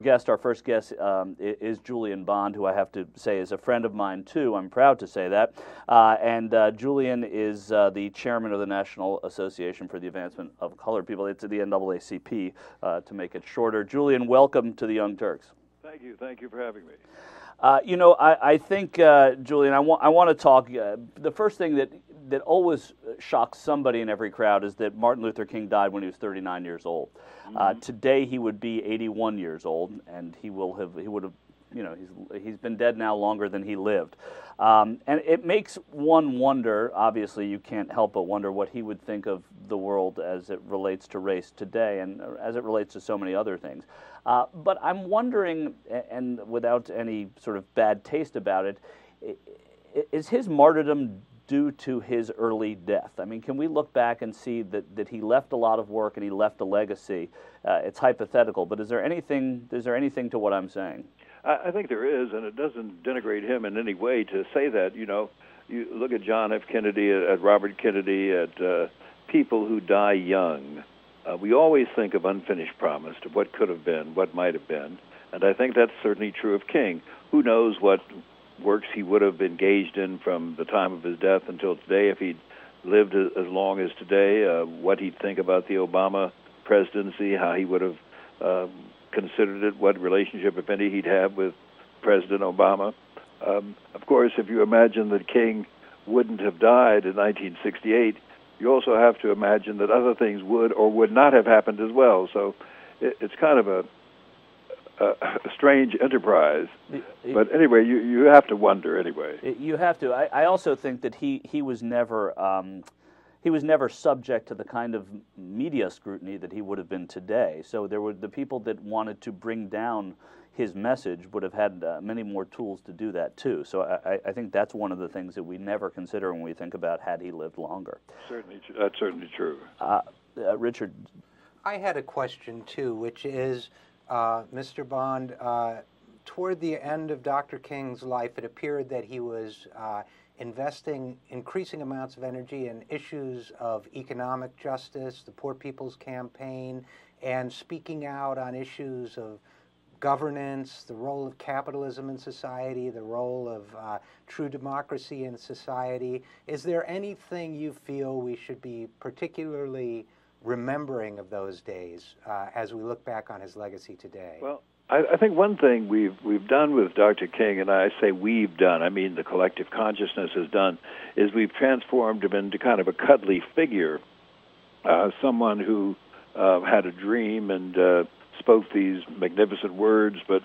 Our first guest is Julian Bond, who I have to say is a friend of mine too. I'm proud to say that. Julian is the chairman of the National Association for the Advancement of Colored People. It's the NAACP, to make it shorter. Julian, welcome to the Young Turks. Thank you. Thank you for having me. I think, Julian, I want to talk. The first thing that always shocks somebody in every crowd is that Martin Luther King died when he was 39 years old. Today he would be 81 years old, and he's been dead now longer than he lived. And it makes one wonder. Obviously, you can't help but wonder what he would think of the world as it relates to race today, and as it relates to so many other things. But I'm wondering, and without any sort of bad taste about it, is his martyrdom due to his early death? I mean, can we look back and see that he left a lot of work and he left a legacy? It's hypothetical, but is there anything to what I'm saying? I think there is, and it doesn't denigrate him in any way to say that. You know, you look at John F. Kennedy, at Robert Kennedy, at people who die young. We always think of unfinished promise, of what could have been, what might have been, and I think that's certainly true of King. Who knows what works he would have engaged in from the time of his death until today, if he'd lived as long as today, what he'd think about the Obama presidency, how he would have considered it, what relationship, if any, he'd have with President Obama. Of course, if you imagine that King wouldn't have died in 1968, you also have to imagine that other things would or would not have happened as well. So it's kind of a strange enterprise. But anyway, you have to wonder anyway. You have to. I also think that he was never subject to the kind of media scrutiny that he would have been today. So there were the people that wanted to bring down his message would have had many more tools to do that too. So I think that's one of the things that we never consider when we think about had he lived longer. Certainly, that's certainly true. Richard? I had a question too, which is, Mr. Bond, toward the end of Dr. King's life, it appeared that he was investing increasing amounts of energy in issues of economic justice, the Poor People's Campaign, and speaking out on issues of governance, the role of capitalism in society, the role of true democracy in society. Is there anything you feel we should be particularly remembering of those days as we look back on his legacy today? Well, I think one thing we've done with Dr. King, and I say we've done, I mean the collective consciousness has done, is we've transformed him into kind of a cuddly figure, someone who had a dream and spoke these magnificent words, but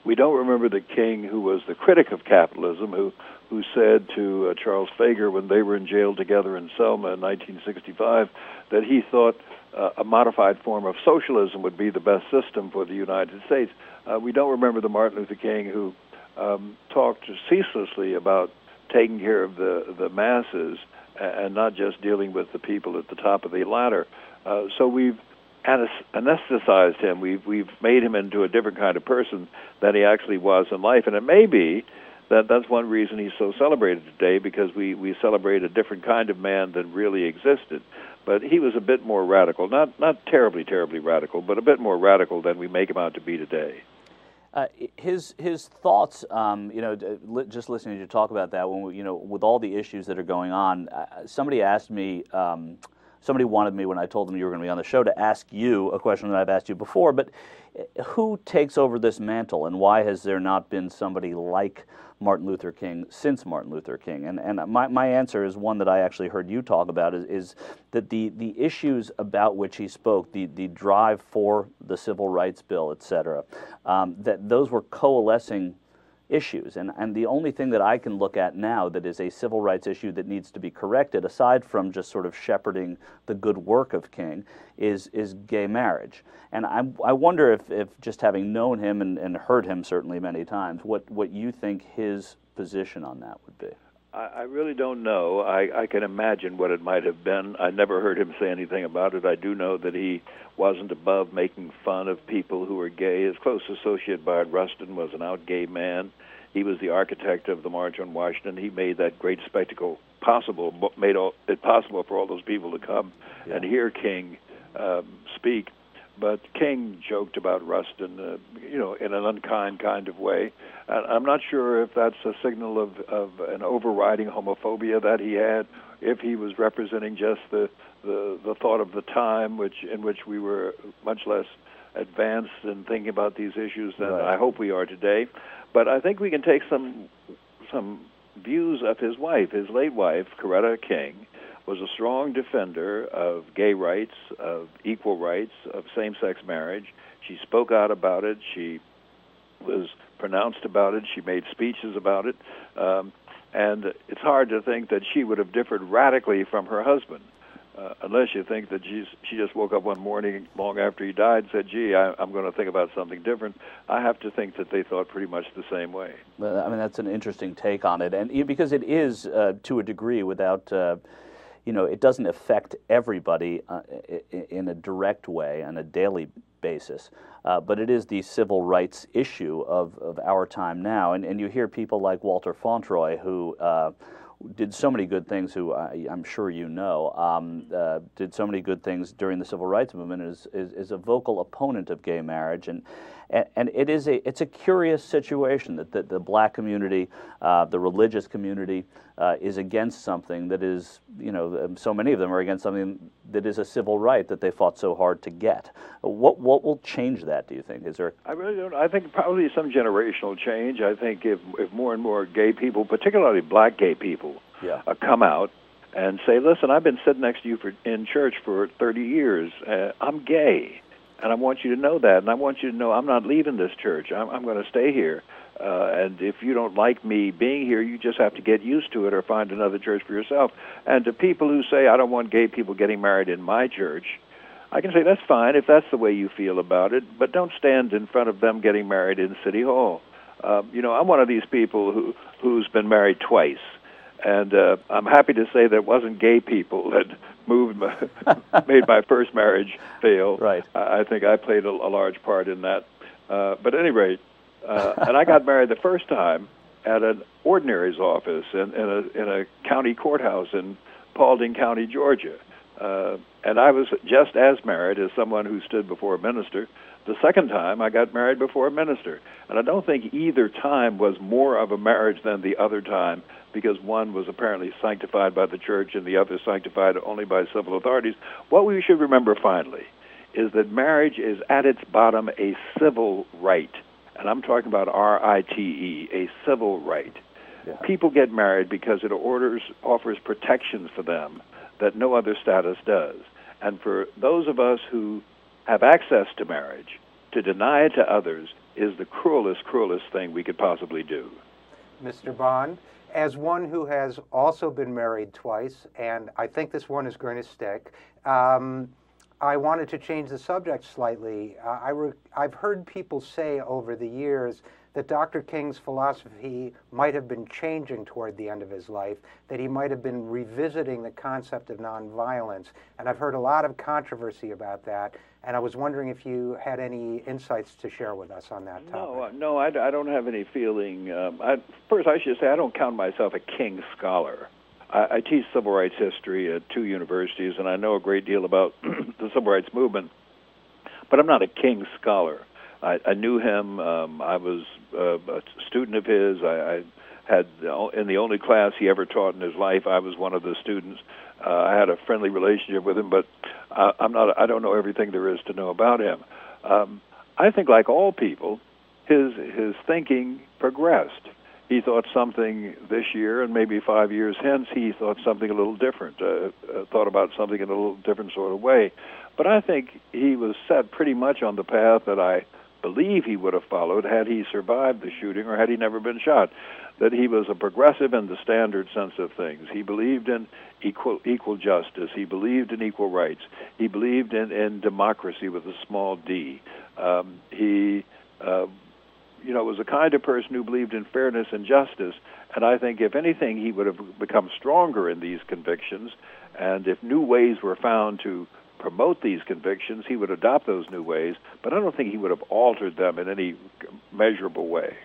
we don't remember the King who was the critic of capitalism, who said to Charles Fager when they were in jail together in Selma in 1965 that he thought a modified form of socialism would be the best system for the United States. We don't remember the Martin Luther King who talked ceaselessly about taking care of the masses and not just dealing with the people at the top of the ladder. So we've anesthetized him. We've made him into a different kind of person than he actually was in life, and it may be that's one reason he's so celebrated today, because we celebrate a different kind of man than really existed. But he was a bit more radical, not terribly radical, but a bit more radical than we make him out to be today. His thoughts, just listening to you talk about that, when with all the issues that are going on, somebody asked me. Somebody wanted me, when I told them you were going to be on the show, to ask you a question that I've asked you before, but who takes over this mantle, and why has there not been somebody like Martin Luther King since Martin Luther King? And my answer is one that I actually heard you talk about, is that the issues about which he spoke, the drive for the Civil Rights Bill, etc., that those were coalescing issues, and the only thing that I can look at now that is a civil rights issue that needs to be corrected, aside from just sort of shepherding the good work of King, is gay marriage. And I wonder if just having known him and heard him certainly many times, what you think his position on that would be. I really don't know. I can imagine what it might have been. I never heard him say anything about it. I do know that he wasn't above making fun of people who were gay. His close associate, Bart Rustin, was an out gay man. He was the architect of the March on Washington. He made that great spectacle possible, made it possible for all those people to come and hear King speak. but King joked about Rustin, in an unkind kind of way. I'm not sure if that's a signal of an overriding homophobia that he had, if he was representing just the thought of the time, in which we were much less advanced in thinking about these issues than right. I hope we are today. But I think we can take some views of his wife. His late wife, Coretta King, was a strong defender of gay rights, of equal rights, of same-sex marriage. She spoke out about it. She was pronounced about it. She made speeches about it. And it's hard to think that she would have differed radically from her husband, unless you think that she just woke up one morning long after he died and said, gee, I'm going to think about something different. I have to think that they thought pretty much the same way. Well, I mean, that's an interesting take on it. And because it is, to a degree, without... it doesn't affect everybody in a direct way on a daily basis, but it is the civil rights issue of our time now. And you hear people like Walter Fauntroy, who did so many good things, who I'm sure you know, did so many good things during the civil rights movement, is a vocal opponent of gay marriage. And it's a curious situation that the black community, the religious community, is against something that is, so many of them are against something that is a civil right that they fought so hard to get. What will change that, do you think? Is there? I really don't. I think probably some generational change. I think if more and more gay people, particularly black gay people, come out and say, listen, I've been sitting next to you in church for 30 years. I'm gay. And I want you to know that, and I want you to know I'm not leaving this church. I'm going to stay here. And if you don't like me being here, you just have to get used to it or find another church for yourself. And to people who say, I don't want gay people getting married in my church, I can say, that's fine if that's the way you feel about it, but don't stand in front of them getting married in City Hall. I'm one of these people who's been married twice. And I'm happy to say that it wasn't gay people that made my first marriage fail. Right. I think I played a large part in that. But at any rate, and I got married the first time at an ordinary's office in a county courthouse in Paulding County, Georgia. And I was just as married as someone who stood before a minister. The second time, I got married before a minister. And I don't think either time was more of a marriage than the other time, because one was apparently sanctified by the church and the other sanctified only by civil authorities. What we should remember finally is that marriage is at its bottom a civil right. And I'm talking about R-I-T-E, a civil right. Yeah. People get married because it offers protections for them that no other status does. And for those of us who have access to marriage, to deny it to others is the cruelest thing we could possibly do. Mr. Bond, as one who has also been married twice, and I think this one is going to stick, I wanted to change the subject slightly. I've heard people say over the years that Dr. King's philosophy might have been changing toward the end of his life, that he might have been revisiting the concept of nonviolence. And I've heard a lot of controversy about that, and I was wondering if you had any insights to share with us on that topic. No, I don't have any feeling. First, I should say I don't count myself a King scholar. I teach civil rights history at 2 universities, and I know a great deal about the civil rights movement, but I'm not a King scholar. I knew him. I was a student of his. I had in the only class he ever taught in his life, I was one of the students. I had a friendly relationship with him, but I don't know everything there is to know about him. I think, like all people, his thinking progressed. He thought something this year, and maybe 5 years hence, he thought something a little different, thought about something in a little different sort of way. But I think he was set pretty much on the path that I believe he would have followed had he survived the shooting or had he never been shot, that he was a progressive in the standard sense of things. He believed in equal justice. He believed in equal rights. He believed in democracy with a small d. He was a kind of person who believed in fairness and justice, and I think, if anything, he would have become stronger in these convictions, and if new ways were found to promote these convictions, he would adopt those new ways, but I don't think he would have altered them in any measurable way.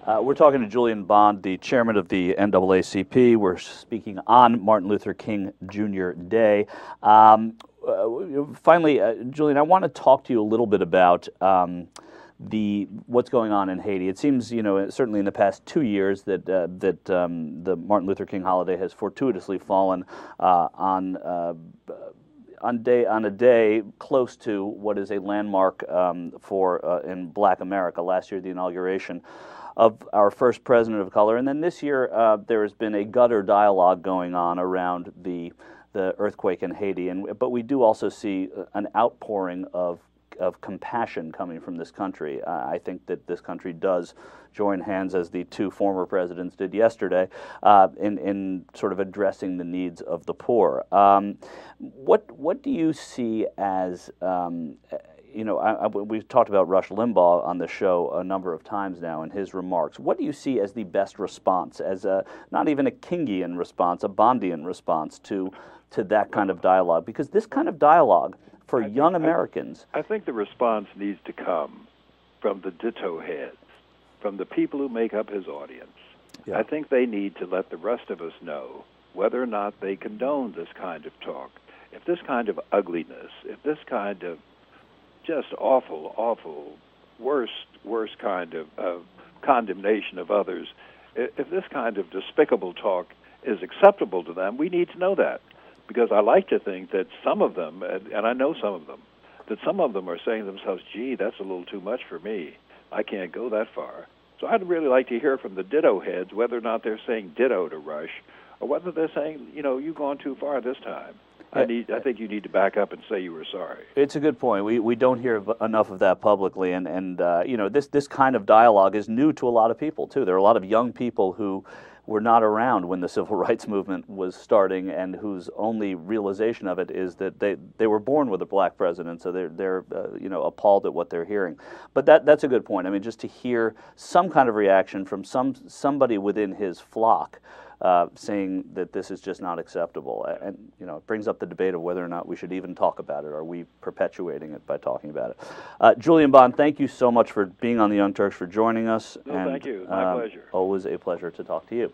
We're talking to Julian Bond, the chairman of the NAACP. We're speaking on Martin Luther King Jr. Day. finally, Julian, I want to talk to you a little bit about what's going on in Haiti. It seems, certainly in the past 2 years that the Martin Luther King holiday has fortuitously fallen on a day close to what is a landmark in Black America. Last year, the inauguration of our first president of color, and then this year there has been a gutter dialogue going on around the earthquake in Haiti. But we do also see an outpouring of compassion coming from this country. I think that this country does join hands, as the two former presidents did yesterday, in sort of addressing the needs of the poor. What do you see as, we've talked about Rush Limbaugh on the show a number of times now in his remarks. What do you see as the best response, as not even a Kingian response, a Bondian response to that kind of dialogue? Because this kind of dialogue for young Americans... I think the response needs to come from the ditto heads, from the people who make up his audience. Yeah. I think they need to let the rest of us know whether or not they condone this kind of talk. If this kind of ugliness, if this kind of just awful, worst kind of condemnation of others, if this kind of despicable talk is acceptable to them, we need to know that. Because I like to think that some of them, and I know some of them, that some of them are saying to themselves, gee, that's a little too much for me. I can't go that far. So I'd really like to hear from the ditto heads whether or not they're saying ditto to Rush, or whether they're saying, you've gone too far this time. I think you need to back up and say you were sorry. It's a good point. We don't hear enough of that publicly, and this kind of dialogue is new to a lot of people too. There are a lot of young people who were not around when the civil rights movement was starting, and whose only realization of it is that they were born with a black president, so they're appalled at what they're hearing. But that's a good point. I mean, just to hear some kind of reaction from somebody within his flock saying that this is just not acceptable, and it brings up the debate of whether or not we should even talk about it. Are we perpetuating it by talking about it? Julian Bond, thank you so much for being on the Young Turks, for joining us. No, thank you. My pleasure. Always a pleasure to talk to you.